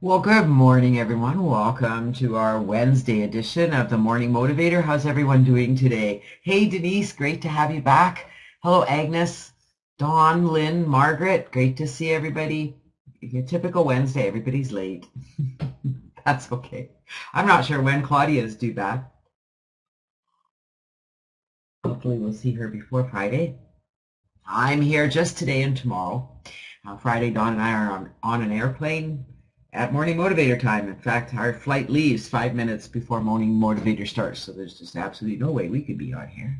Well, good morning, everyone. Welcome to our Wednesday edition of the Morning Motivator. How's everyone doing today? Hey, Denise, great to have you back. Hello, Agnes, Dawn, Lynn, Margaret. Great to see everybody. A typical Wednesday, everybody's late. That's okay. I'm not sure when Claudia is due back. Hopefully we'll see her before Friday. I'm here just today and tomorrow. Friday, Dawn and I are on an airplane at Morning Motivator time. In fact, our flight leaves 5 minutes before Morning Motivator starts, so there's just absolutely no way we could be on here.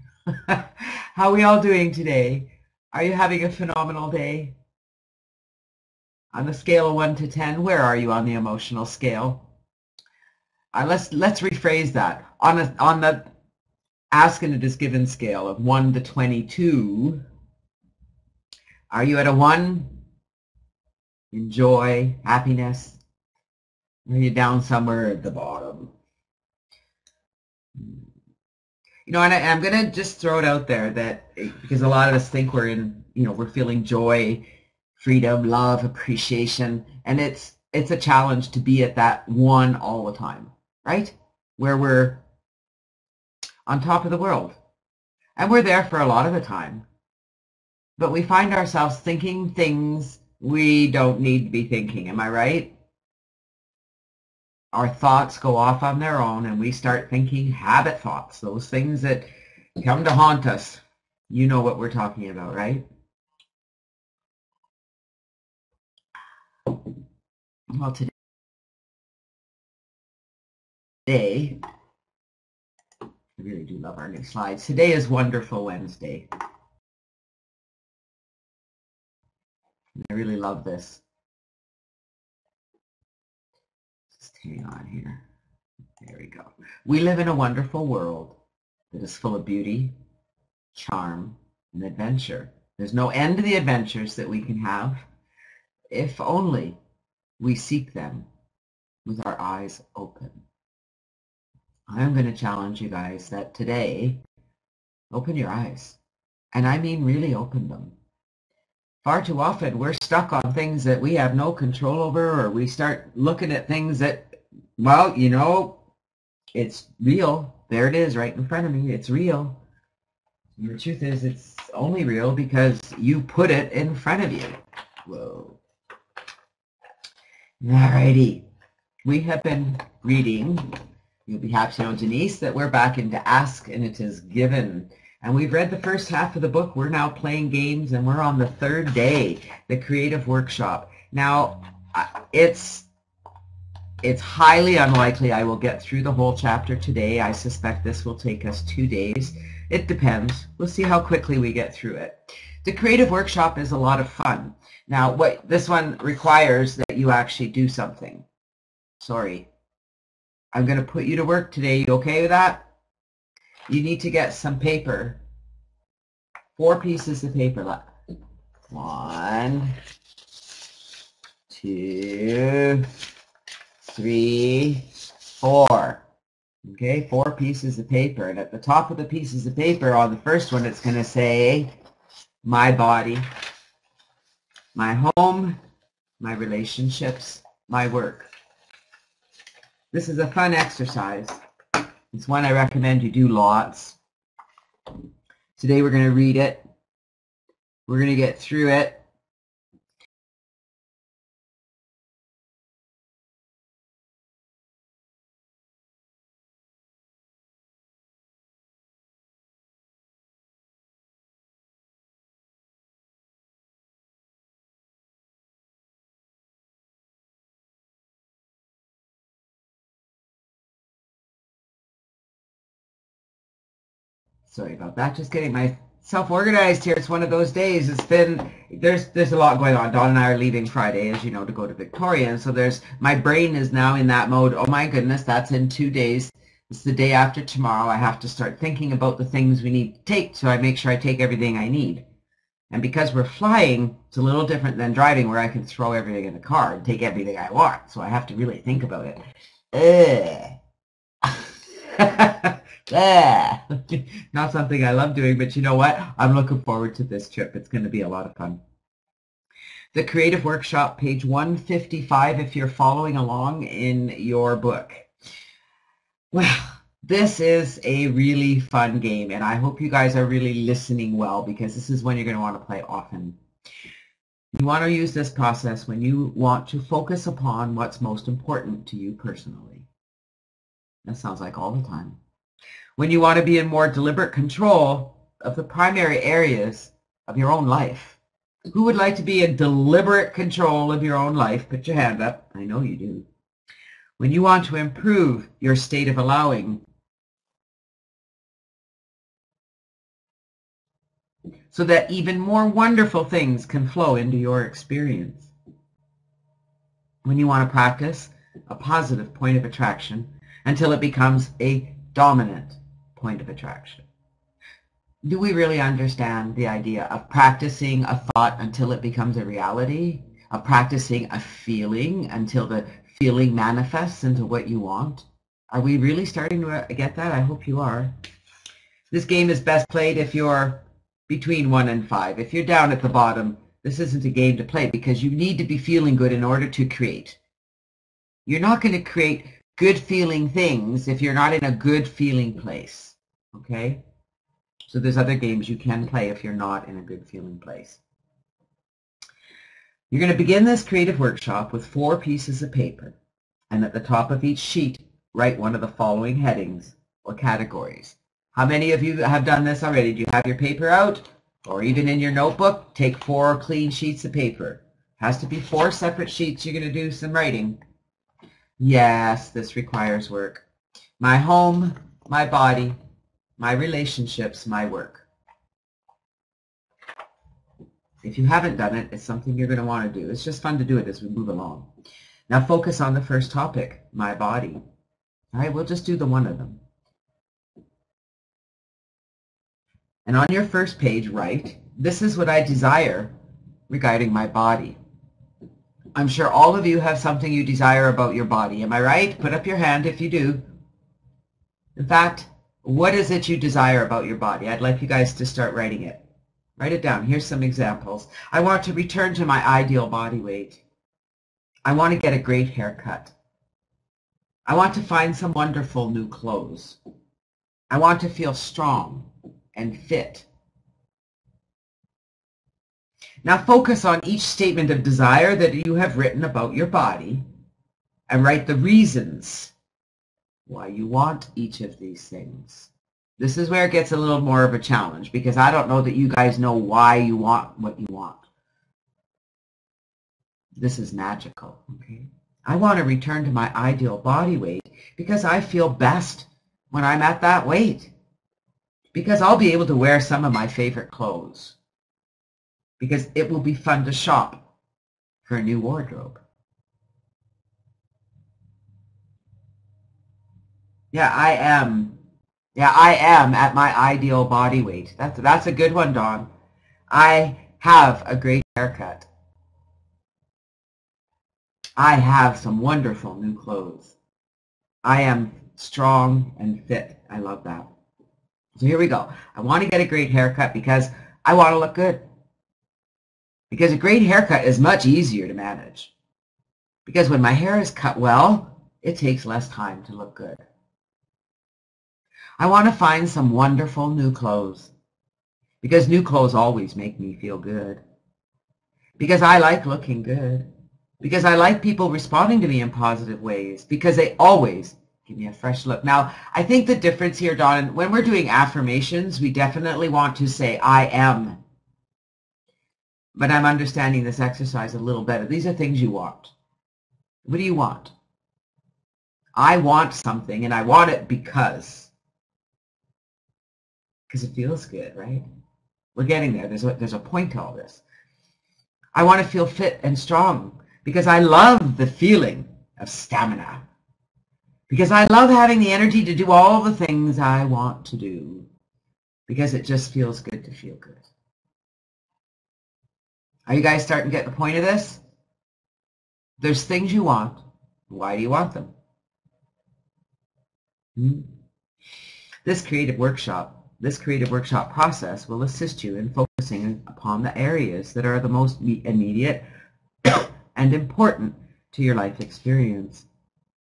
How are we all doing today? Are you having a phenomenal day? On the scale of 1 to 10, where are you on the emotional scale? Let's rephrase that. On the ask and it is given scale of 1 to 22, are you at a 1? Enjoy, happiness? Or are you down somewhere at the bottom? You know, and I'm going to just throw it out there that because a lot of us think we're in, we're feeling joy, freedom, love, appreciation, and it's a challenge to be at that 1 all the time, right? Where we're on top of the world. And we're there for a lot of the time. But we find ourselves thinking things we don't need to be thinking. Am I right? Our thoughts go off on their own and we start thinking habit thoughts, those things that come to haunt us. You know what we're talking about, right? Well, today, I really do love our new slides. Today is Wonderful Wednesday. I really love this. Just hang on here. There we go. We live in a wonderful world that is full of beauty, charm, and adventure. There's no end to the adventures that we can have if only we seek them with our eyes open. I'm going to challenge you guys that today, open your eyes. And I mean really open them. Far too often we're stuck on things that we have no control over, or we start looking at things that, well, it's real. There it is right in front of me. It's real. And the truth is it's only real because you put it in front of you. Whoa. Alrighty. We have been reading, you'll be happy to know, Denise, that we're back into Ask and It Is Given. And we've read the first half of the book. We're now playing games, and we're on the 3rd day, the creative workshop. Now, it's highly unlikely I will get through the whole chapter today. I suspect this will take us 2 days. It depends. We'll see how quickly we get through it. The creative workshop is a lot of fun. Now, what this one requires that you actually do something. Sorry. I'm going to put you to work today. You okay with that? You need to get some paper. 4 pieces of paper left. 1, 2, 3, 4. Okay, 4 pieces of paper. And at the top of the pieces of paper, on the first one, it's going to say, my body, my home, my relationships, my work. This is a fun exercise. It's one I recommend you do lots. Today we're going to read it. We're going to get through it. Sorry about that. Just getting myself organized here. It's one of those days. It's been, there's a lot going on. Dawn and I are leaving Friday, as you know, to go to Victoria. And so my brain is now in that mode. Oh my goodness, that's in 2 days. It's the day after tomorrow. I have to start thinking about the things we need to take, so I make sure I take everything I need. And because we're flying, it's a little different than driving, where I can throw everything in the car and take everything I want. So I have to really think about it. Not something I love doing, but you know what? I'm looking forward to this trip. It's going to be a lot of fun. The Creative Workshop, page 155, if you're following along in your book. Well, this is a really fun game, and I hope you guys are really listening well, because this is one you're going to want to play often. You want to use this process when you want to focus upon what's most important to you personally. That sounds like all the time. When you want to be in more deliberate control of the primary areas of your own life. Who would like to be in deliberate control of your own life? Put your hand up. I know you do. When you want to improve your state of allowing, so that even more wonderful things can flow into your experience. When you want to practice a positive point of attraction until it becomes a dominant point of attraction. Do we really understand the idea of practicing a thought until it becomes a reality? Of practicing a feeling until the feeling manifests into what you want? Are we really starting to get that? I hope you are. This game is best played if you're between 1 and 5. If you're down at the bottom, this isn't a game to play, because you need to be feeling good in order to create. You're not going to create good feeling things if you're not in a good feeling place. Okay? So there's other games you can play if you're not in a good feeling place. You're going to begin this creative workshop with 4 pieces of paper, and at the top of each sheet, write one of the following headings or categories. How many of you have done this already? Do you have your paper out? Or even in your notebook, take 4 clean sheets of paper. Has to be 4 separate sheets. You're going to do some writing. Yes, this requires work. My home, my body, my relationships, my work. If you haven't done it, it's something you're going to want to do. It's just fun to do it as we move along. Now focus on the first topic, my body. All right, we'll just do the one of them. And on your first page, write, this is what I desire regarding my body. I'm sure all of you have something you desire about your body. Am I right? Put up your hand if you do. In fact, what is it you desire about your body? I'd like you guys to start writing it. Write it down. Here's some examples. I want to return to my ideal body weight. I want to get a great haircut. I want to find some wonderful new clothes. I want to feel strong and fit. Now focus on each statement of desire that you have written about your body and write the reasons why you want each of these things. This is where it gets a little more of a challenge, because I don't know that you guys know why you want what you want. This is magical, okay? I want to return to my ideal body weight because I feel best when I'm at that weight. Because I'll be able to wear some of my favorite clothes. Because it will be fun to shop for a new wardrobe. I am at my ideal body weight. That's a good one, Dawn. I have a great haircut. I have some wonderful new clothes. I am strong and fit. I love that. So here we go. I want to get a great haircut because I want to look good. Because a great haircut is much easier to manage. Because when my hair is cut well, it takes less time to look good. I want to find some wonderful new clothes. Because new clothes always make me feel good. Because I like looking good. Because I like people responding to me in positive ways. Because they always give me a fresh look. Now, I think the difference here, Dawn, when we're doing affirmations, we definitely want to say, I am. But I'm understanding this exercise a little better. These are things you want. What do you want? I want something, and I want it because it feels good, right? We're getting there. There's a point to all this. I want to feel fit and strong because I love the feeling of stamina. Because I love having the energy to do all the things I want to do. Because it just feels good to feel good. Are you guys starting to get the point of this? There's things you want. Why do you want them? This creative workshop process will assist you in focusing upon the areas that are the most immediate, and important to your life experience.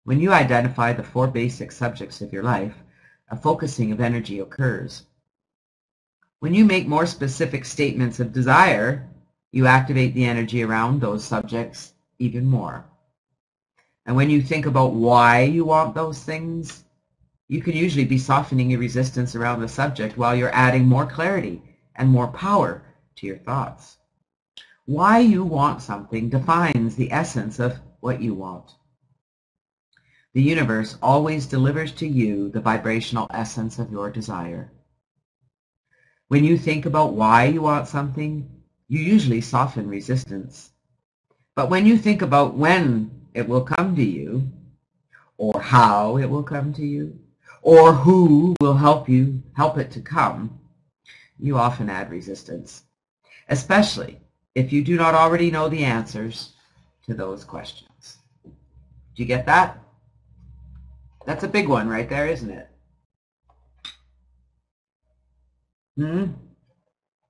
When you identify the 4 basic subjects of your life, a focusing of energy occurs. When you make more specific statements of desire, you activate the energy around those subjects even more. And when you think about why you want those things, you can usually be softening your resistance around the subject while you're adding more clarity and more power to your thoughts. Why you want something defines the essence of what you want. The universe always delivers to you the vibrational essence of your desire. When you think about why you want something, you usually soften resistance. But when you think about when it will come to you, or how it will come to you, or who will help it to come, you often add resistance, especially if you do not already know the answers to those questions. Do you get that? That's a big one right there, isn't it?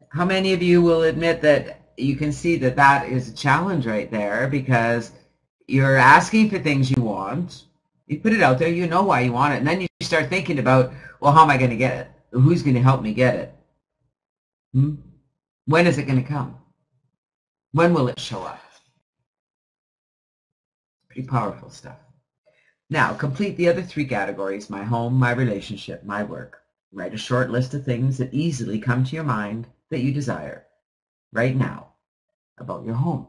How many of you will admit that you can see that that is a challenge right there, because you're asking for things you want, you put it out there, you know why you want it, and then you start thinking about, well, how am I going to get it? Who's going to help me get it? When is it going to come? When will it show up? Pretty powerful stuff. Now, complete the other 3 categories: my home, my relationship, my work. Write a short list of things that easily come to your mind that you desire right now about your home.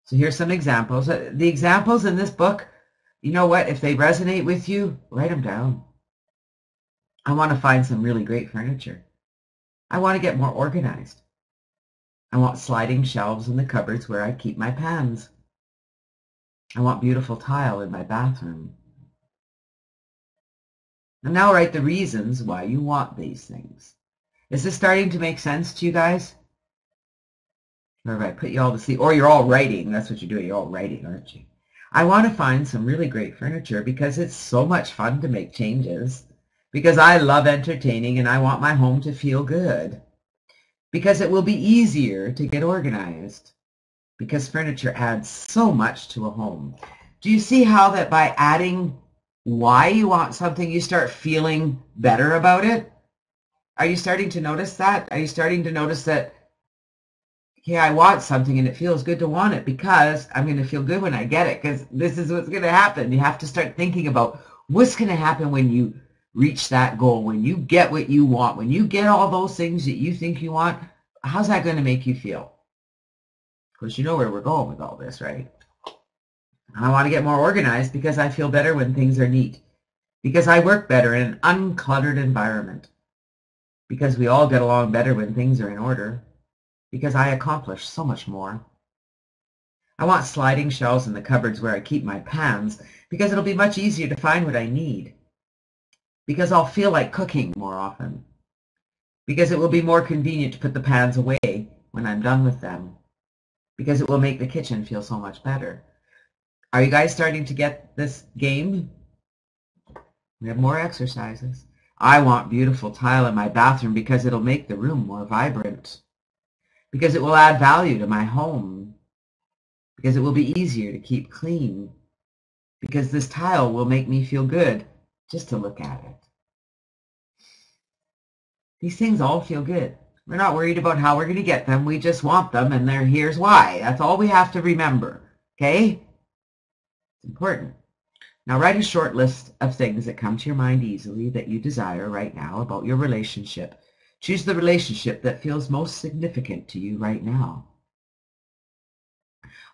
So here's some examples. The examples in this book, you know what? If they resonate with you, write them down. I want to find some really great furniture. I want to get more organized. I want sliding shelves in the cupboards where I keep my pans. I want beautiful tile in my bathroom. And now write the reasons why you want these things. Is this starting to make sense to you guys? Or have I put you all to sleep? Or you're all writing. That's what you're doing. You're all writing, aren't you? I want to find some really great furniture because it's so much fun to make changes. Because I love entertaining and I want my home to feel good. Because it will be easier to get organized. Because furniture adds so much to a home. Do you see how that by adding why you want something, you start feeling better about it? Are you starting to notice that? Are you starting to notice that, okay, I want something and it feels good to want it because I'm going to feel good when I get it, because this is what's going to happen. You have to start thinking about what's going to happen when you reach that goal, when you get what you want, when you get all those things that you think you want. How's that going to make you feel? Of course, you know where we're going with all this, right? I want to get more organized because I feel better when things are neat, because I work better in an uncluttered environment, because we all get along better when things are in order, because I accomplish so much more. I want sliding shelves in the cupboards where I keep my pans because it'll be much easier to find what I need, because I'll feel like cooking more often, because it will be more convenient to put the pans away when I'm done with them, because it will make the kitchen feel so much better. Are you guys starting to get this game? We have more exercises. I want beautiful tile in my bathroom because it'll make the room more vibrant, because it will add value to my home, because it will be easier to keep clean, because this tile will make me feel good just to look at it. These things all feel good. We're not worried about how we're going to get them. We just want them, and here's why. That's all we have to remember, okay? It's important. Now write a short list of things that come to your mind easily that you desire right now about your relationship. Choose the relationship that feels most significant to you right now.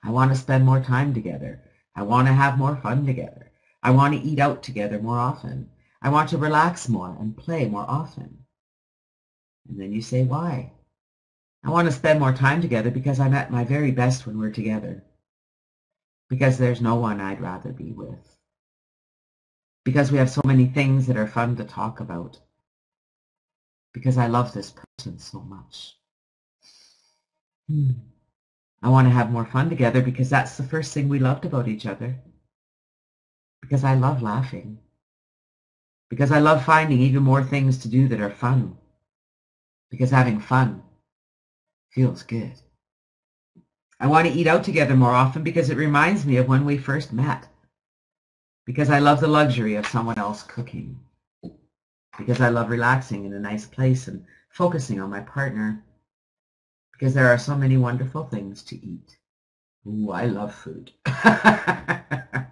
I want to spend more time together. I want to have more fun together. I want to eat out together more often. I want to relax more and play more often. And then you say why. I want to spend more time together because I'm at my very best when we're together. Because there's no one I'd rather be with. Because we have so many things that are fun to talk about. Because I love this person so much. I want to have more fun together because that's the first thing we loved about each other. Because I love laughing. Because I love finding even more things to do that are fun. Because having fun feels good. I want to eat out together more often because it reminds me of when we first met. Because I love the luxury of someone else cooking. Because I love relaxing in a nice place and focusing on my partner. Because there are so many wonderful things to eat. Ooh, I love food. I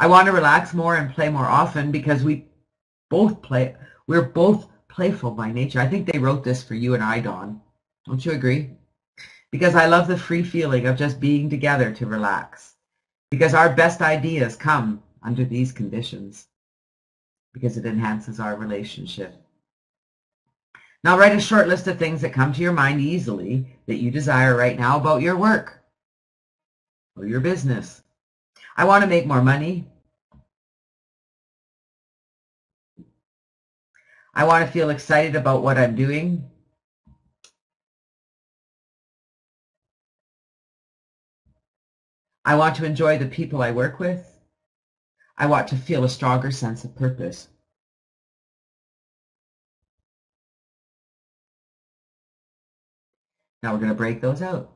want to relax more and play more often because we're both playful by nature. I think they wrote this for you and I, Dawn. Don't you agree? Because I love the free feeling of just being together to relax. Because our best ideas come under these conditions. Because it enhances our relationship. Now write a short list of things that come to your mind easily that you desire right now about your work or your business. I want to make more money. I want to feel excited about what I'm doing. I want to enjoy the people I work with. I want to feel a stronger sense of purpose. Now we're going to break those out.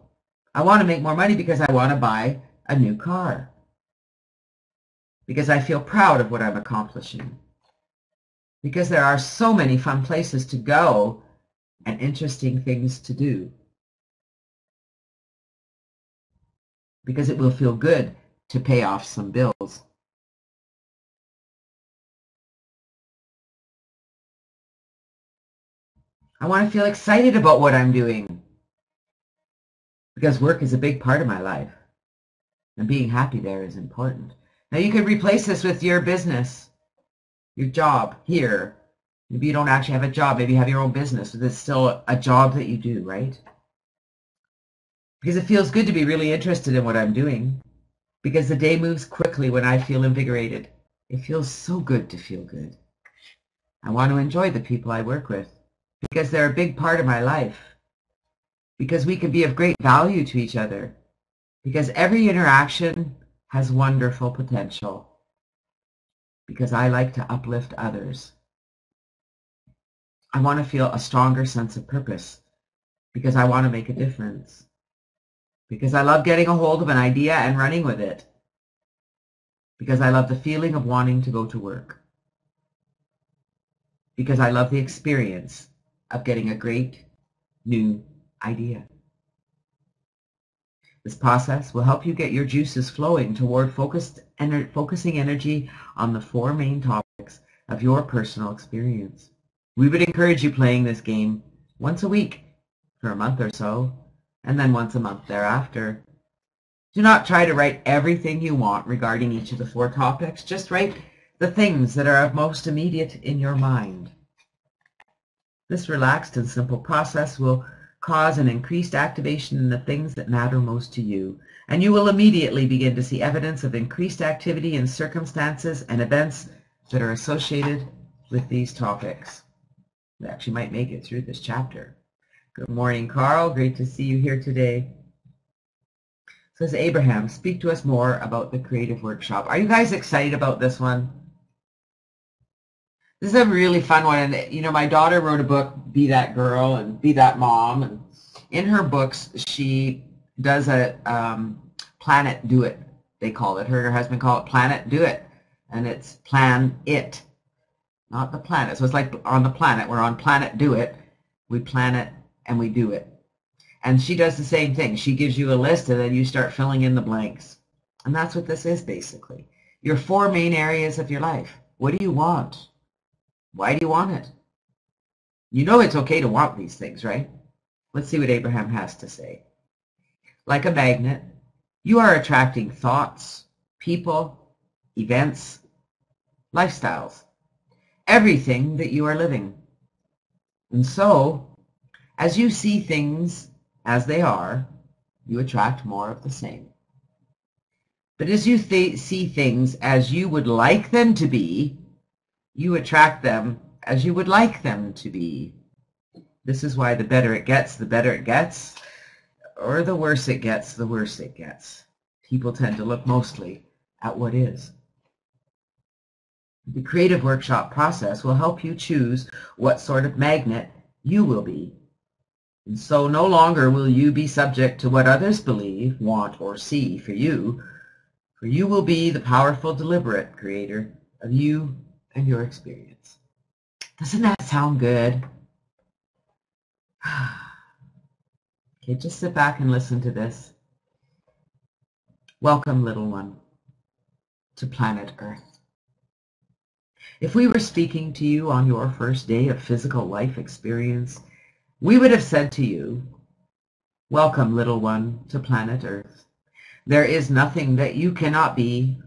I want to make more money because I want to buy a new car. Because I feel proud of what I'm accomplishing. Because there are so many fun places to go and interesting things to do. Because it will feel good to pay off some bills. I want to feel excited about what I'm doing. Because work is a big part of my life. And being happy there is important. Now you could replace this with your business, your job here. Maybe you don't actually have a job. Maybe you have your own business. But it's still a job that you do, right? Because it feels good to be really interested in what I'm doing. Because the day moves quickly when I feel invigorated. It feels so good to feel good. I want to enjoy the people I work with. Because they're a big part of my life. Because we can be of great value to each other. Because every interaction has wonderful potential. Because I like to uplift others. I want to feel a stronger sense of purpose. Because I want to make a difference. Because I love getting a hold of an idea and running with it. Because I love the feeling of wanting to go to work. Because I love the experience of getting a great new idea. This process will help you get your juices flowing toward focusing energy on the 4 main topics of your personal experience. We would encourage you playing this game once a week for a month or so, and then once a month thereafter. Do not try to write everything you want regarding each of the 4 topics. Just write the things that are of most immediate in your mind. This relaxed and simple process will cause an increased activation in the things that matter most to you, and you will immediately begin to see evidence of increased activity in circumstances and events that are associated with these topics. We actually might make it through this chapter. Good morning, Carl. Great to see you here today. Says Abraham, speak to us more about the creative workshop. Are you guys excited about this one? This is a really fun one, and you know, my daughter wrote a book, Be That Girl and Be That Mom, and in her books she does a Planet Do It, they call it. Her and her husband call it Planet Do It, and it's plan it, not the planet. So it's like on the planet, we're on Planet Do It, we plan it and we do it. And she does the same thing. She gives you a list and then you start filling in the blanks. And that's what this is basically. Your 4 main areas of your life. What do you want? Why do you want it? You know it's okay to want these things, right? Let's see what Abraham has to say. Like a magnet, you are attracting thoughts, people, events, lifestyles, everything that you are living. And so, as you see things as they are, you attract more of the same. But as you see things as you would like them to be, you attract them as you would like them to be. This is why the better it gets, or the worse it gets, the worse it gets. People tend to look mostly at what is. The creative workshop process will help you choose what sort of magnet you will be. And so no longer will you be subject to what others believe, want, or see for you will be the powerful, deliberate creator of you and your experience. Doesn't that sound good? Okay, just sit back and listen to this. Welcome, little one, to planet Earth. If we were speaking to you on your first day of physical life experience, we would have said to you, welcome, little one, to planet Earth. There is nothing that you cannot be,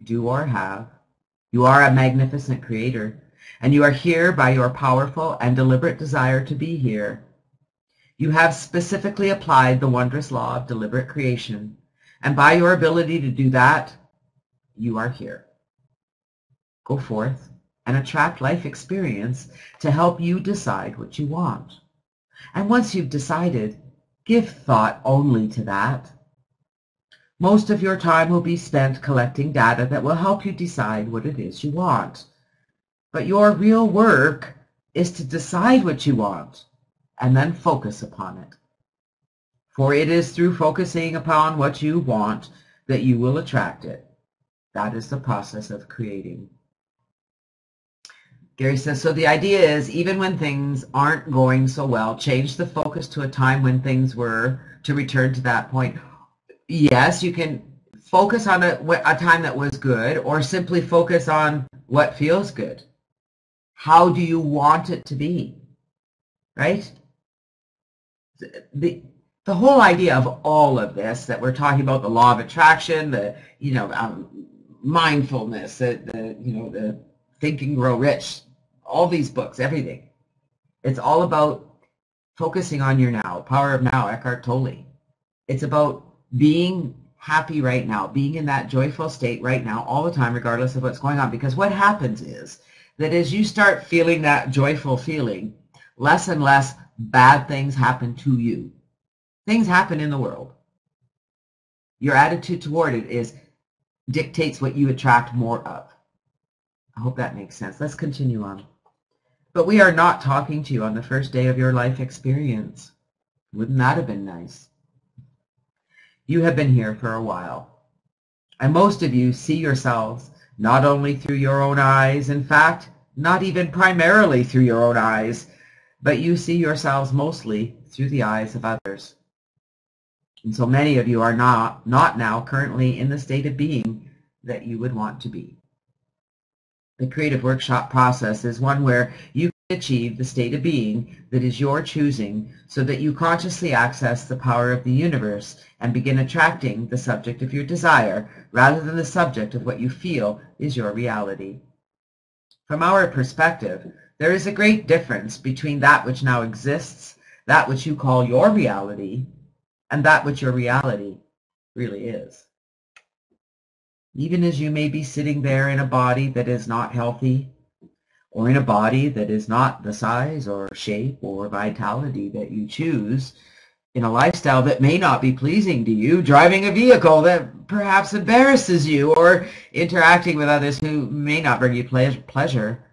do, or have. You are a magnificent creator, and you are here by your powerful and deliberate desire to be here. You have specifically applied the wondrous law of deliberate creation, and by your ability to do that, you are here. Go forth and attract life experience to help you decide what you want. And once you've decided, give thought only to that. Most of your time will be spent collecting data that will help you decide what it is you want. But your real work is to decide what you want and then focus upon it. For it is through focusing upon what you want that you will attract it. That is the process of creating. Gary says, so the idea is, even when things aren't going so well, change the focus to a time when things were, to return to that point. Yes, you can focus on a time that was good, or simply focus on what feels good. How do you want it to be? Right? The whole idea of all of this that we're talking about, the law of attraction, the mindfulness, the Think and Grow Rich, all these books, everything. It's all about focusing on your now. Power of Now, Eckhart Tolle. It's about being happy right now, being in that joyful state right now all the time, regardless of what's going on. Because what happens is that as you start feeling that joyful feeling, less and less bad things happen to you. Things happen in the world. Your attitude toward it dictates what you attract more of. I hope that makes sense. Let's continue on. But we are not talking to you on the first day of your life experience. Wouldn't that have been nice? You have been here for a while, and most of you see yourselves not only through your own eyes, in fact, not even primarily through your own eyes, but you see yourselves mostly through the eyes of others. And so many of you are not now currently in the state of being that you would want to be. The creative workshop process is one where you can achieve the state of being that is your choosing, so that you consciously access the power of the universe and begin attracting the subject of your desire rather than the subject of what you feel is your reality. From our perspective, there is a great difference between that which now exists, that which you call your reality, and that which your reality really is. Even as you may be sitting there in a body that is not healthy, or in a body that is not the size or shape or vitality that you choose, in a lifestyle that may not be pleasing to you, driving a vehicle that perhaps embarrasses you, or interacting with others who may not bring you pleasure,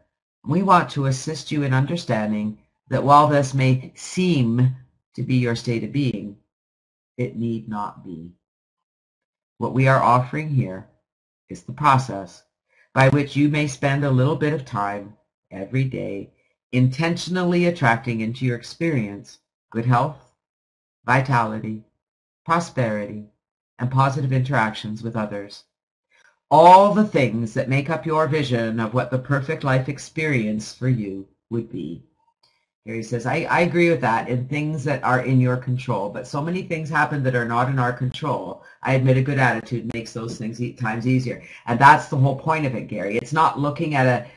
we want to assist you in understanding that while this may seem to be your state of being, it need not be. What we are offering here is the process by which you may spend a little bit of time every day intentionally attracting into your experience good health, vitality, prosperity, and positive interactions with others. All the things that make up your vision of what the perfect life experience for you would be. Here he says, I agree with that in things that are in your control, but so many things happen that are not in our control. I admit a good attitude makes those things times easier. And that's the whole point of it, Gary. It's not looking at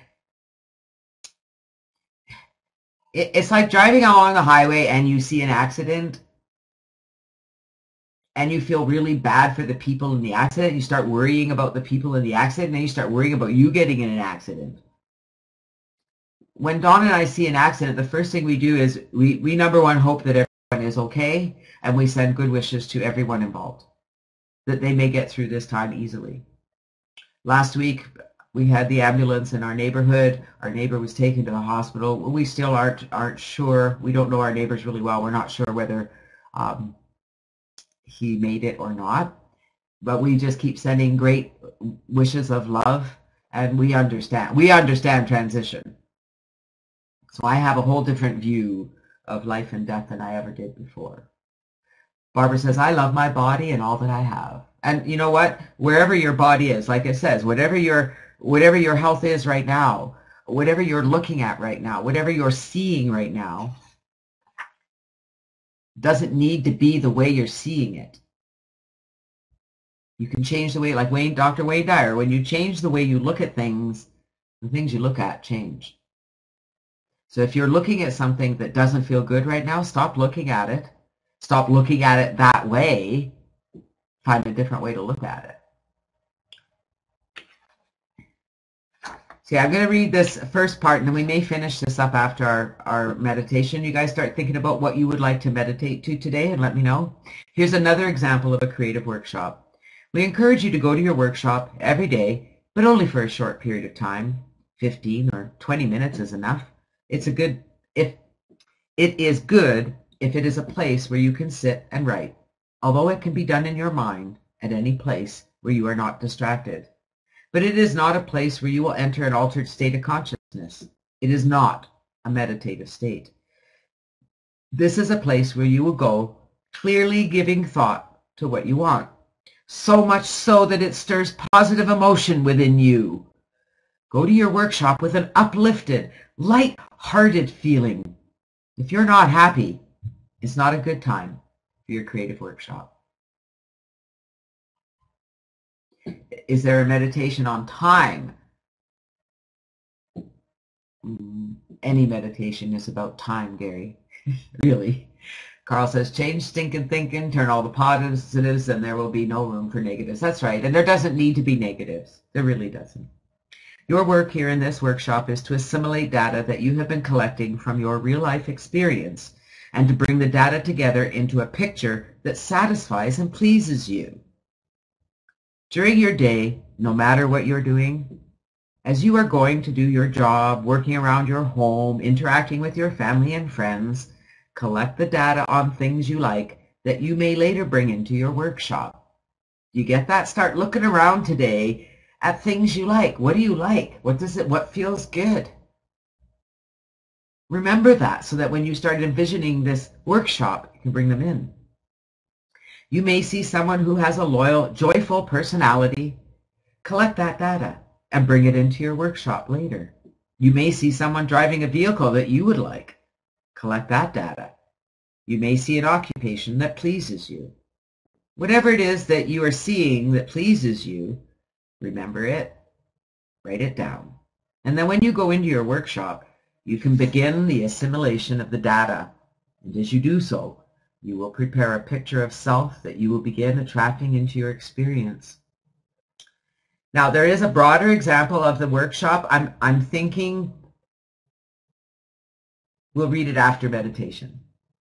it's like driving along the highway and you see an accident and you feel really bad for the people in the accident. You start worrying about the people in the accident, and then you start worrying about you getting in an accident. When Dawn and I see an accident, the first thing we do is we number one, hope that everyone is okay, and we send good wishes to everyone involved, that they may get through this time easily. Last week, We had the ambulance in our neighborhood. Our neighbor was taken to the hospital. We still aren't sure. We don't know our neighbors really well. We're not sure whether he made it or not. But we just keep sending great wishes of love, and we understand. We understand transition. So I have a whole different view of life and death than I ever did before. Barbara says, I love my body and all that I have. And you know what? Wherever your body is, like it says, whatever your health is right now, whatever you're looking at right now, whatever you're seeing right now, doesn't need to be the way you're seeing it. You can change the way, like Dr. Wayne Dyer, when you change the way you look at things, the things you look at change. So if you're looking at something that doesn't feel good right now, stop looking at it. Stop looking at it that way. Find a different way to look at it. See, I'm going to read this first part, and then we may finish this up after our meditation. You guys start thinking about what you would like to meditate to today and let me know. Here's another example of a creative workshop. We encourage you to go to your workshop every day, but only for a short period of time. 15 or 20 minutes is enough. It is good if it is a place where you can sit and write, although it can be done in your mind at any place where you are not distracted. But it is not a place where you will enter an altered state of consciousness. It is not a meditative state. This is a place where you will go clearly giving thought to what you want, so much so that it stirs positive emotion within you. Go to your workshop with an uplifted, light-hearted feeling. If you're not happy, it's not a good time for your creative workshop. Is there a meditation on time? Any meditation is about time, Gary. Really. Carl says, change stinking thinking, turn all the positives, and there will be no room for negatives. That's right. And there doesn't need to be negatives. There really doesn't. Your work here in this workshop is to assimilate data that you have been collecting from your real-life experience and to bring the data together into a picture that satisfies and pleases you. During your day, no matter what you're doing, as you are going to do your job, working around your home, interacting with your family and friends, collect the data on things you like that you may later bring into your workshop. You get that? Start looking around today at things you like. What do you like? What feels good? Remember that so that when you start envisioning this workshop, you can bring them in. You may see someone who has a loyal, joyful personality. Collect that data and bring it into your workshop later. You may see someone driving a vehicle that you would like. Collect that data. You may see an occupation that pleases you. Whatever it is that you are seeing that pleases you, remember it, write it down. And then when you go into your workshop, you can begin the assimilation of the data. And as you do so, you will prepare a picture of self that you will begin attracting into your experience. Now, there is a broader example of the workshop. I'm thinking we'll read it after meditation.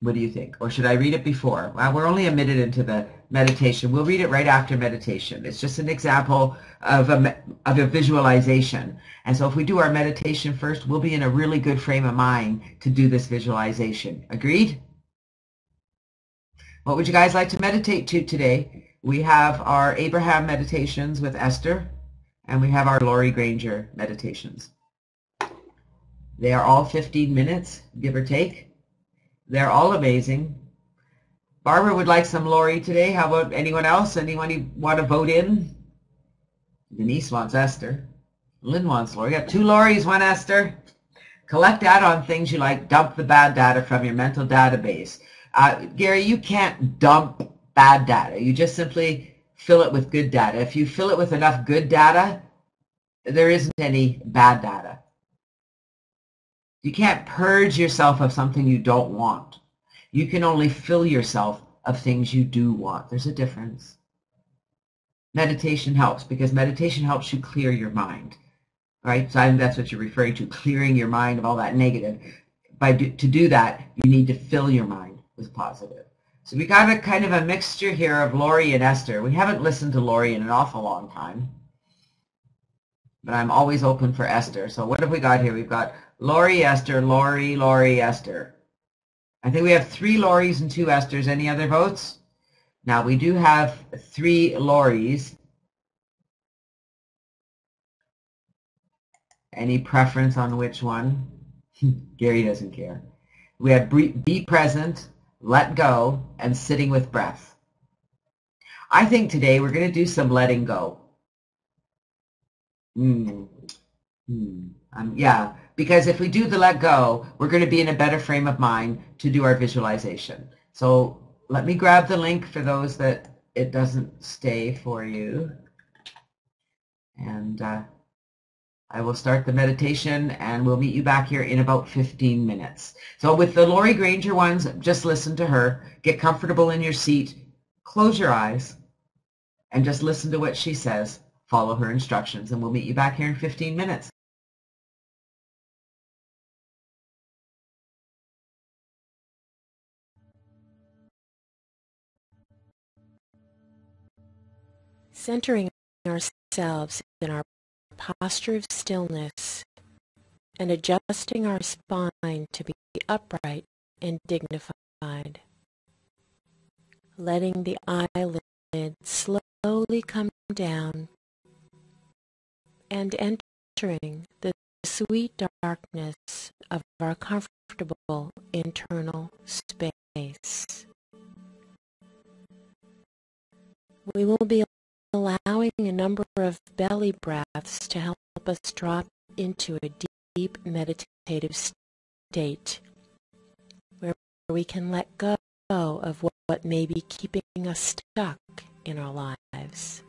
What do you think? Or should I read it before? Well, we're only a minute into the meditation. We'll read it right after meditation. It's just an example of a visualization. And so if we do our meditation first, we'll be in a really good frame of mind to do this visualization. Agreed? What would you guys like to meditate to today? We have our Abraham meditations with Esther, and we have our Lori Granger meditations. They are all 15 minutes, give or take. They're all amazing. Barbara would like some Lori today. How about anyone else? Anyone you want to vote in? Denise wants Esther. Lynn wants Lori. Got 2 Loris, 1 Esther. Collect data on things you like. Dump the bad data from your mental database. Gary, you can't dump bad data. You just simply fill it with good data. If you fill it with enough good data, there isn't any bad data. You can't purge yourself of something you don't want. You can only fill yourself of things you do want. There's a difference. Meditation helps because meditation helps you clear your mind, right? So I think that's what you're referring to, clearing your mind of all that negative. To do that, you need to fill your mind with positive. So we got a kind of a mixture here of Lori and Esther. We haven't listened to Lori in an awful long time. but I'm always open for Esther. So what have we got here? We've got Lori, Esther, Lori, Lori, Esther. I think we have 3 Loris and 2 Esthers. Any other votes? Now we do have 3 Loris. Any preference on which one? Gary doesn't care. We have be present, let go, and sitting with breath. I think today we're going to do some letting go. Yeah, because if we do the let go, we're going to be in a better frame of mind to do our visualization. So let me grab the link for those that it doesn't stay for you. And I will start the meditation and we'll meet you back here in about 15 minutes. So with the Lori Granger ones, just listen to her, get comfortable in your seat, close your eyes, and just listen to what she says. Follow her instructions, and we'll meet you back here in 15 minutes. Centering ourselves in our posture of stillness and adjusting our spine to be upright and dignified. Letting the eyelids slowly come down and entering the sweet darkness of our comfortable internal space. We will be allowing a number of belly breaths to help us drop into a deep meditative state where we can let go of what may be keeping us stuck in our lives.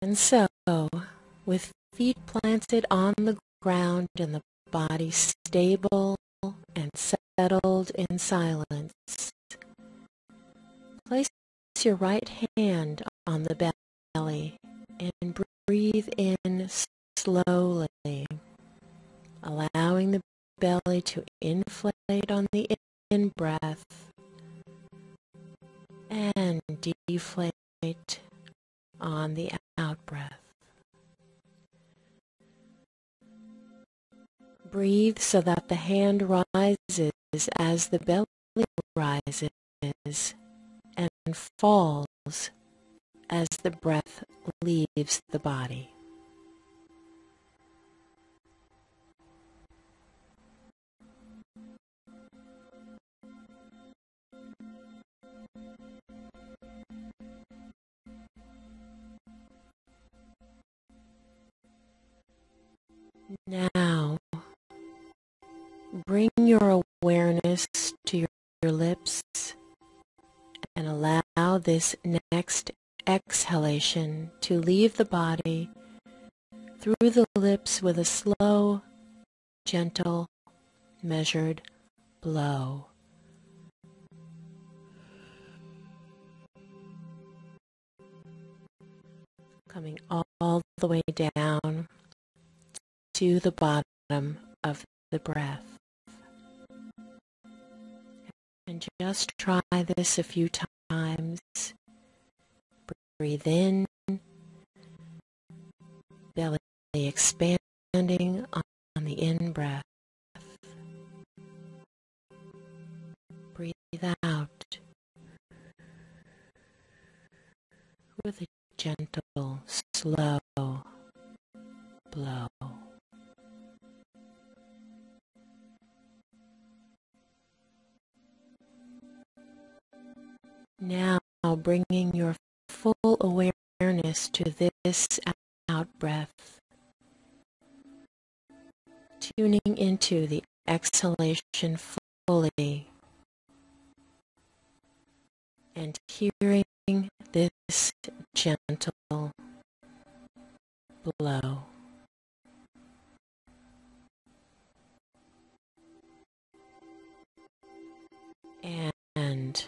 And so, with feet planted on the ground and the body stable and settled in silence, place your right hand on the belly and breathe in slowly, allowing the belly to inflate on the in-breath and deflate on the out-breath. Breathe so that the hand rises as the belly rises and falls as the breath leaves the body. Now, bring your awareness to your lips and allow this next exhalation to leave the body through the lips with a slow, gentle, measured blow. Coming all the way down to the bottom of the breath. And just try this a few times. Breathe in, belly expanding on the in-breath. Breathe out with a gentle, slow blow. Now bringing your full awareness to this out-breath, tuning into the exhalation fully and hearing this gentle blow. And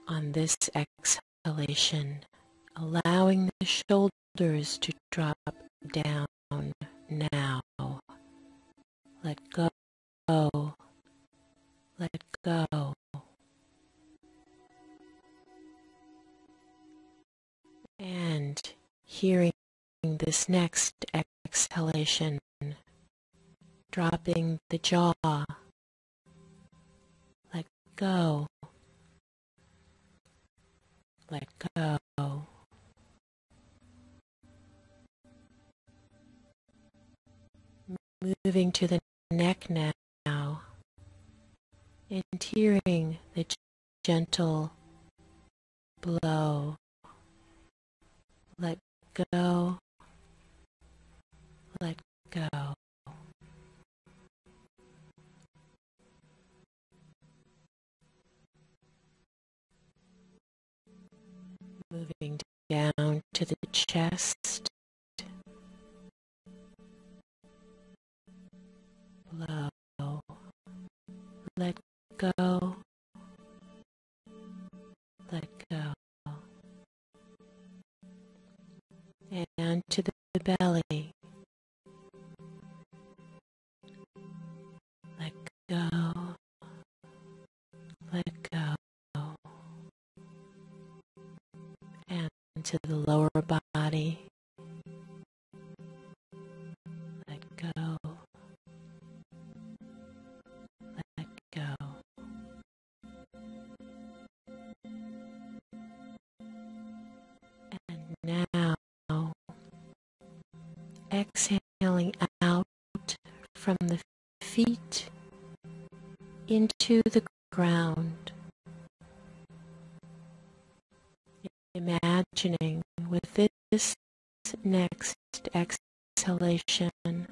on this exhalation, allowing the shoulders to drop down now. Let go, let go. hearing this next exhalation, dropping the jaw, let go, let go. Moving to the neck now, and hearing the gentle blow. Let go, let go. Moving down to the chest, blow, let go, let go. And to the belly, let go, let go. And to the lower body, let go, let go. And now, exhaling out from the feet into the ground, imagining with this next exhalation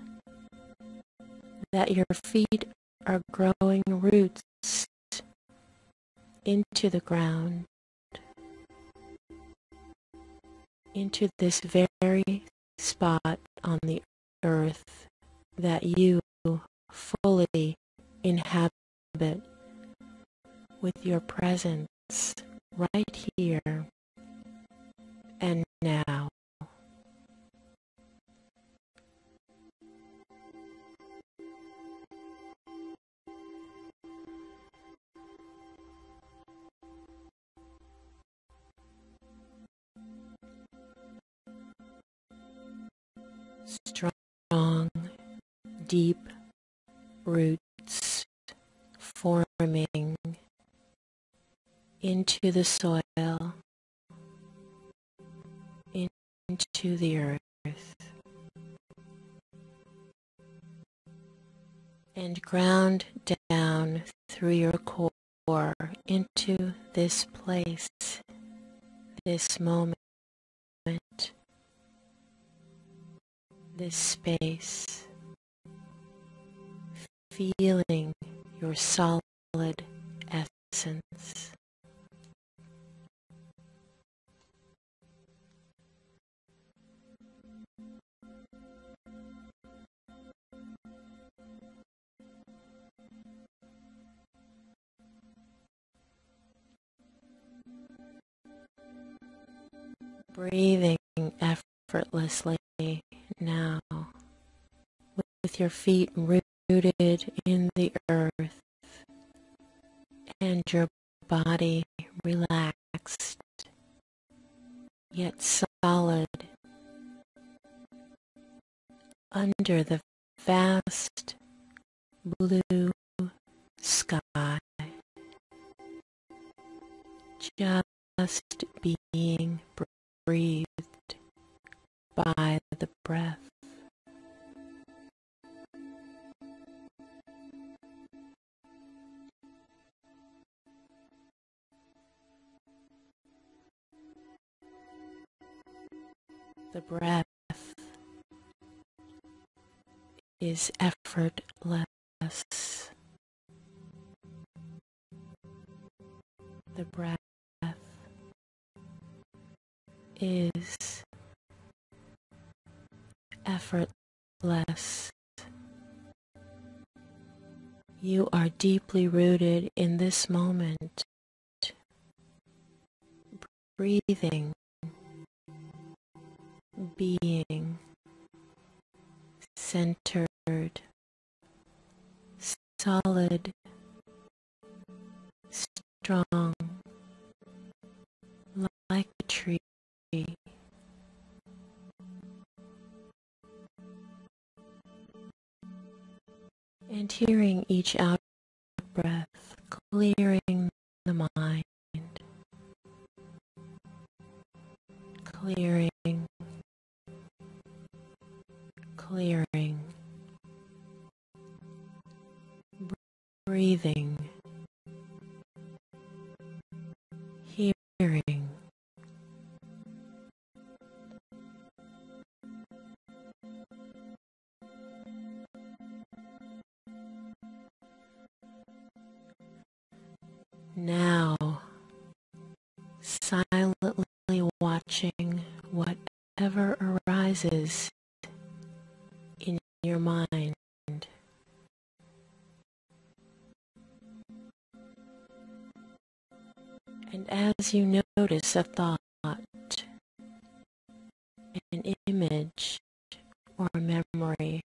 that your feet are growing roots into the ground, into this very spot on the earth that you fully inhabit with your presence right here and now. Strong, deep roots forming into the soil, into the earth, and ground down through your core into this place, this moment, this space, feeling your solid essence. Breathing effortlessly now, with your feet rooted in the earth and your body relaxed yet solid under the vast blue sky, just being breathed by the breath. The breath is effortless. The breath is effortless. You are deeply rooted in this moment, breathing, being centered, solid, strong, like a tree, and hearing each out breath clearing the mind, clearing, clearing, breathing, hearing. Now, silently watching whatever arises in your mind. And as you notice a thought, an image, or a memory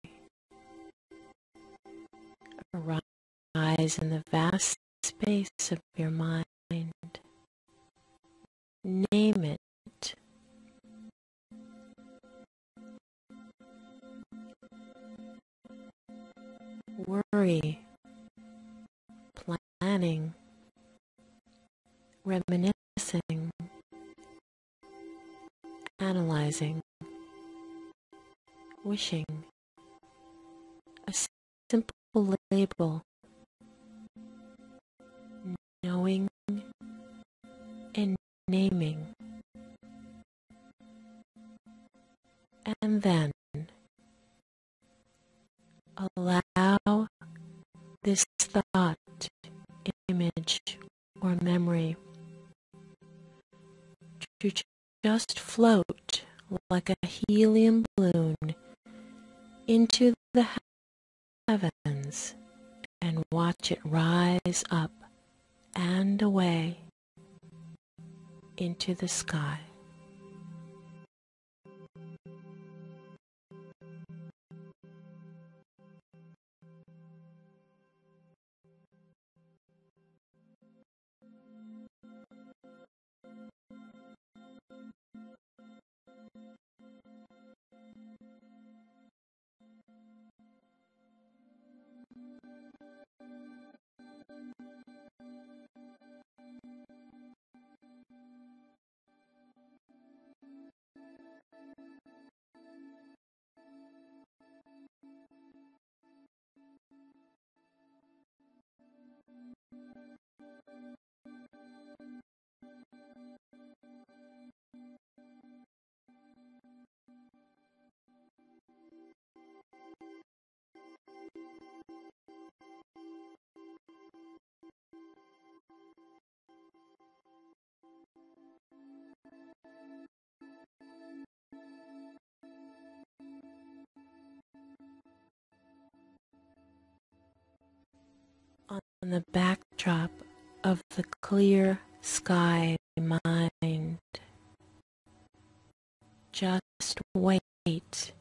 arise in the vast space of your mind, name it. Worry, planning, reminiscing, analyzing, wishing, a simple label, knowing and naming. And then allow this thought, image, or memory to just float like a helium balloon into the heavens and watch it rise up and away into the sky. On the backdrop of the clear sky mind, just wait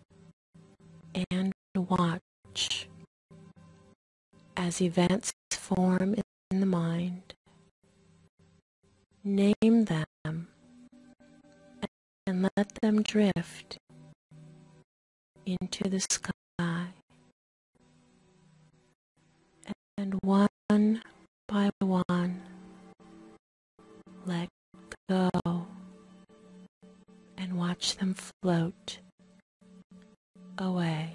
and watch as events form in the mind. Name them and let them drift into the sky. And one by one, let go and watch them float away.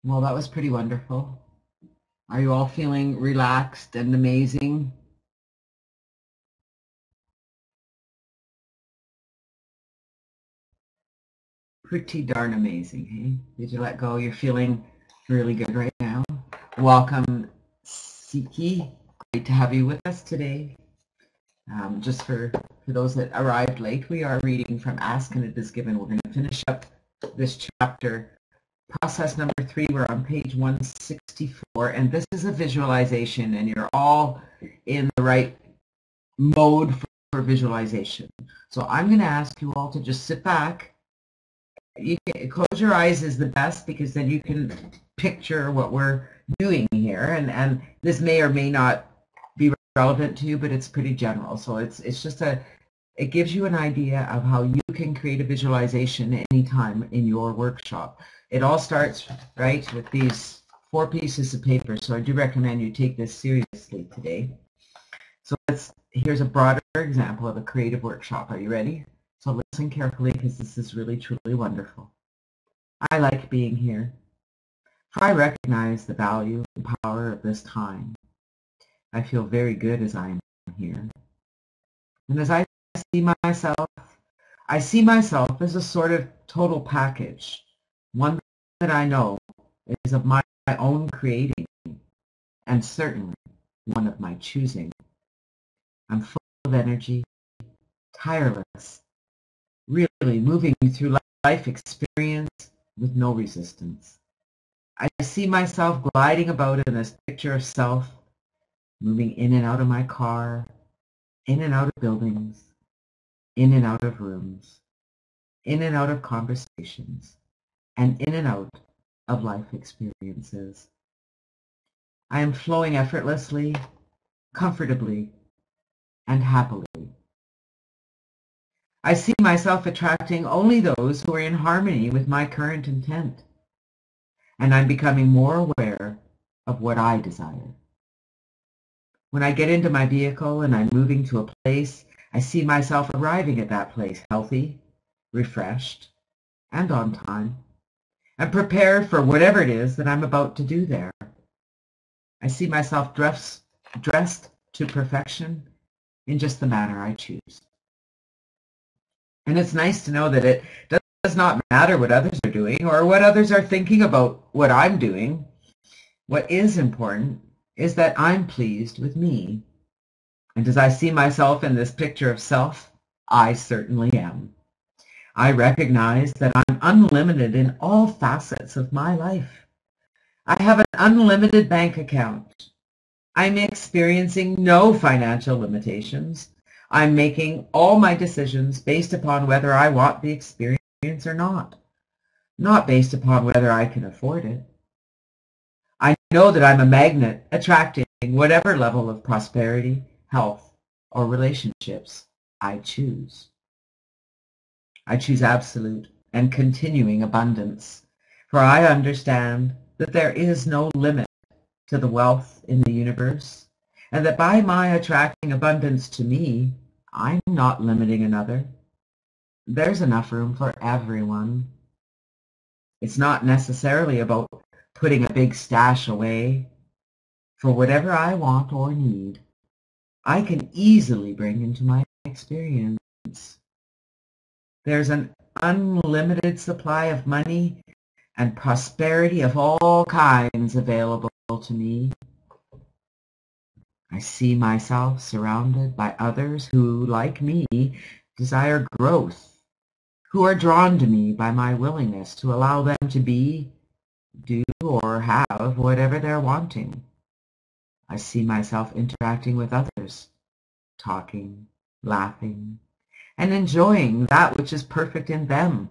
Well, that was pretty wonderful. Are you all feeling relaxed and amazing? Pretty darn amazing, hey? Did you let go? You're feeling really good right now. Welcome, Siki. Great to have you with us today. Just for those that arrived late, we are reading from Ask and It Is Given. We're going to finish up this chapter. Process number 3, we're on page 164, and this is a visualization, and you're all in the right mode for visualization. So I'm going to ask you all to just sit back. You can close your eyes is the best, because then you can picture what we're doing here, and this may or may not be relevant to you, but it's pretty general. So it's just it gives you an idea of how you can create a visualization anytime in your workshop. It all starts, right, with these 4 pieces of paper, so I do recommend you take this seriously today. So here's a broader example of a creative workshop. Are you ready? So listen carefully, because this is really, truly wonderful. I like being here, for I recognize the value and power of this time. I feel very good as I am here. And as I see myself as a sort of total package, one that I know is of my own creating, and certainly one of my choosing. I'm full of energy, tireless, really moving through life experience with no resistance. I see myself gliding about in this picture of self, moving in and out of my car, in and out of buildings, in and out of rooms, in and out of conversations, and in and out of life experiences. I am flowing effortlessly, comfortably, and happily. I see myself attracting only those who are in harmony with my current intent, and I'm becoming more aware of what I desire. When I get into my vehicle and I'm moving to a place, I see myself arriving at that place healthy, refreshed, and on time, and prepared for whatever it is that I'm about to do there. I see myself dressed to perfection in just the manner I choose. And it's nice to know that it does not matter what others are doing or what others are thinking about what I'm doing. What is important is that I'm pleased with me. And as I see myself in this picture of self, I certainly am. I recognize that I'm unlimited in all facets of my life. I have an unlimited bank account. I'm experiencing no financial limitations. I'm making all my decisions based upon whether I want the experience or not based upon whether I can afford it. I know that I'm a magnet attracting whatever level of prosperity, health, or relationships I choose. I choose absolute and continuing abundance, for I understand that there is no limit to the wealth in the universe, and that by my attracting abundance to me, I'm not limiting another. There's enough room for everyone. It's not necessarily about putting a big stash away. For whatever I want or need, I can easily bring into my experience. There's an unlimited supply of money and prosperity of all kinds available to me. I see myself surrounded by others who, like me, desire growth, who are drawn to me by my willingness to allow them to be, do, or have whatever they're wanting. I see myself interacting with others, talking, laughing, and enjoying that which is perfect in them,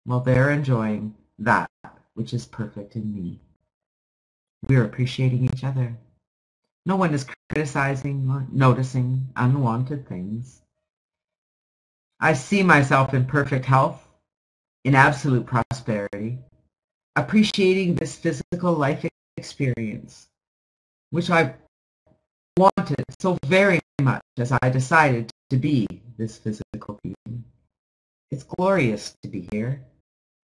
while they're enjoying that which is perfect in me. We're appreciating each other. No one is criticizing or noticing unwanted things. I see myself in perfect health, in absolute prosperity, appreciating this physical life experience, which I wanted so very much as I decided to be this physical being. It's glorious to be here.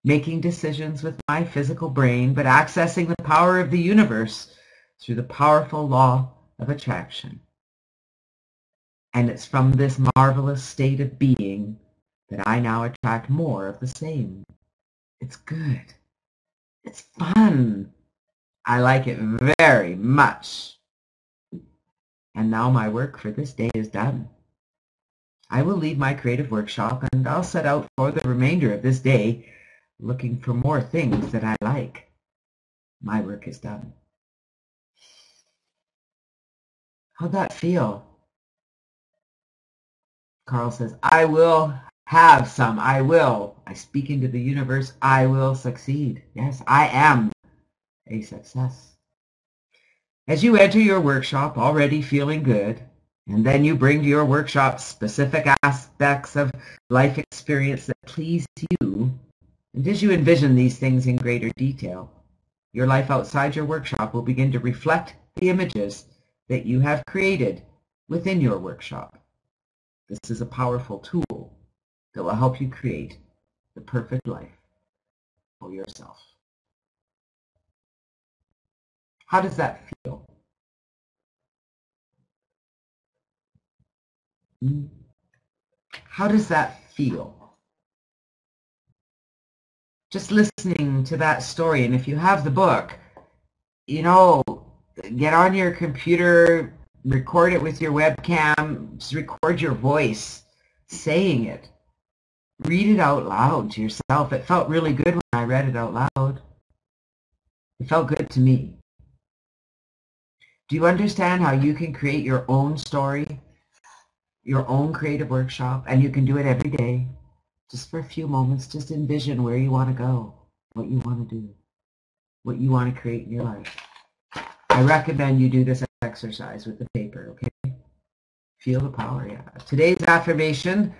making decisions with my physical brain, but accessing the power of the universe through the powerful law of attraction. And it's from this marvelous state of being that I now attract more of the same. It's good. It's fun. I like it very much. And now my work for this day is done. I will leave my creative workshop and I'll set out for the remainder of this day looking for more things that I like. My work is done. How'd that feel? Carl says, I will have some. I will. I speak into the universe. I will succeed. Yes, I am a success. As you enter your workshop already feeling good, and then you bring to your workshop specific aspects of life experience that please you, and as you envision these things in greater detail, your life outside your workshop will begin to reflect the images that you have created within your workshop. This is a powerful tool that will help you create the perfect life for yourself. How does that feel? How does that feel? Just listening to that story, and if you have the book, get on your computer, record it with your webcam, just record your voice saying it. Read it out loud to yourself. It felt really good when I read it out loud. It felt good to me. Do you understand how you can create your own story, your own creative workshop, and you can do it every day? Just for a few moments, just envision where you want to go, what you want to do, what you want to create in your life. I recommend you do this exercise with the paper, okay? Feel the power, yeah. Today's affirmation,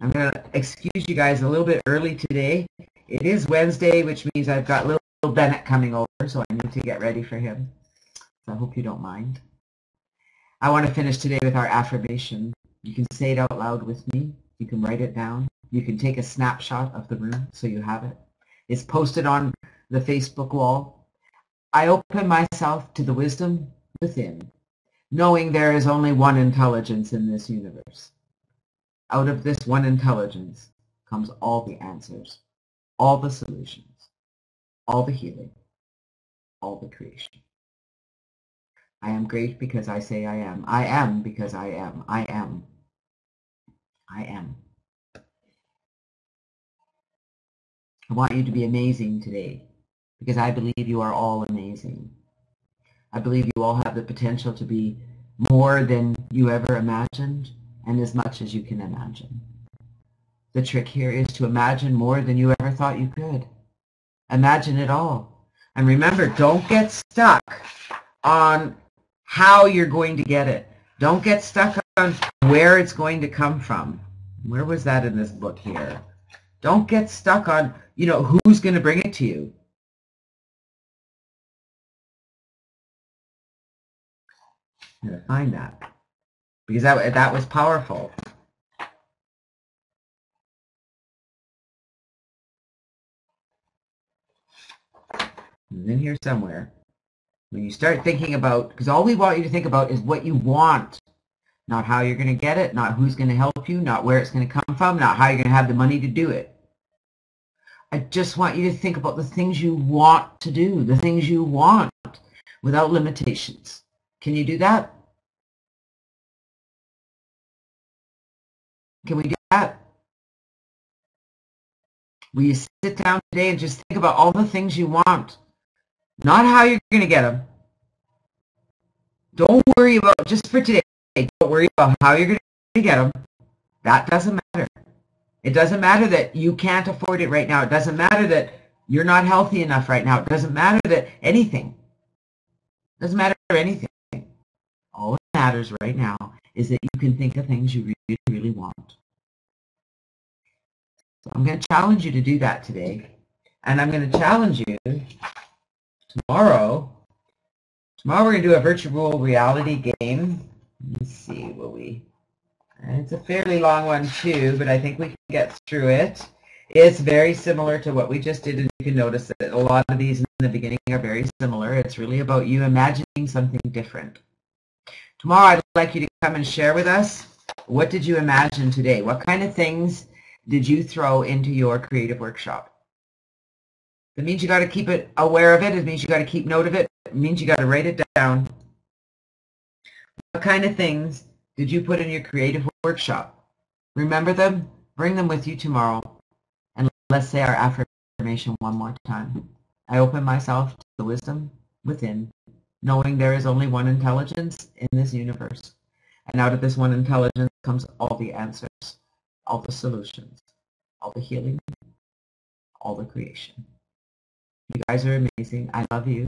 I'm going to excuse you guys a little bit early today. It is Wednesday, which means I've got little Bennett coming over, so I need to get ready for him. So I hope you don't mind. I want to finish today with our affirmation. You can say it out loud with me. You can write it down. You can take a snapshot of the room so you have it. It's posted on the Facebook wall. I open myself to the wisdom within, knowing there is only one intelligence in this universe. Out of this one intelligence comes all the answers, all the solutions, all the healing, all the creation. I am great because I say I am. I am because I am. I am. I am. I want you to be amazing today because I believe you are all amazing. I believe you all have the potential to be more than you ever imagined and as much as you can imagine. The trick here is to imagine more than you ever thought you could. Imagine it all. And remember, don't get stuck on how you're going to get it. Don't get stuck on where it's going to come from. Where was that in this book here? Don't get stuck on, who's going to bring it to you. I'm going to find that because that was powerful. And in here somewhere, when you start thinking about, because all we want you to think about is what you want, not how you're going to get it, not who's going to help you, not where it's going to come from, not how you're going to have the money to do it. I just want you to think about the things you want to do, the things you want without limitations. Can you do that? Can we do that? Will you sit down today and just think about all the things you want, not how you're going to get them. Don't worry about, just for today, don't worry about how you're going to get them. That doesn't matter. It doesn't matter that you can't afford it right now. It doesn't matter that you're not healthy enough right now. It doesn't matter that anything. It doesn't matter anything. All that matters right now is that you can think of things you really, really want. So I'm going to challenge you to do that today. And I'm going to challenge you tomorrow. Tomorrow we're going to do a virtual reality game. Let me see, will we? It's a fairly long one too, but I think we can get through it. It's very similar to what we just did, and you can notice that a lot of these in the beginning are very similar. It's really about you imagining something different. Tomorrow I'd like you to come and share with us, what did you imagine today? What kind of things did you throw into your creative workshop? It means you got to keep it aware of it. It means you got to keep note of it. It means you got to write it down. What kind of things did you put in your creative workshop? Remember them, bring them with you tomorrow, and let's say our affirmation one more time. I open myself to the wisdom within, knowing there is only one intelligence in this universe. And out of this one intelligence comes all the answers, all the solutions, all the healing, all the creation. You guys are amazing. I love you.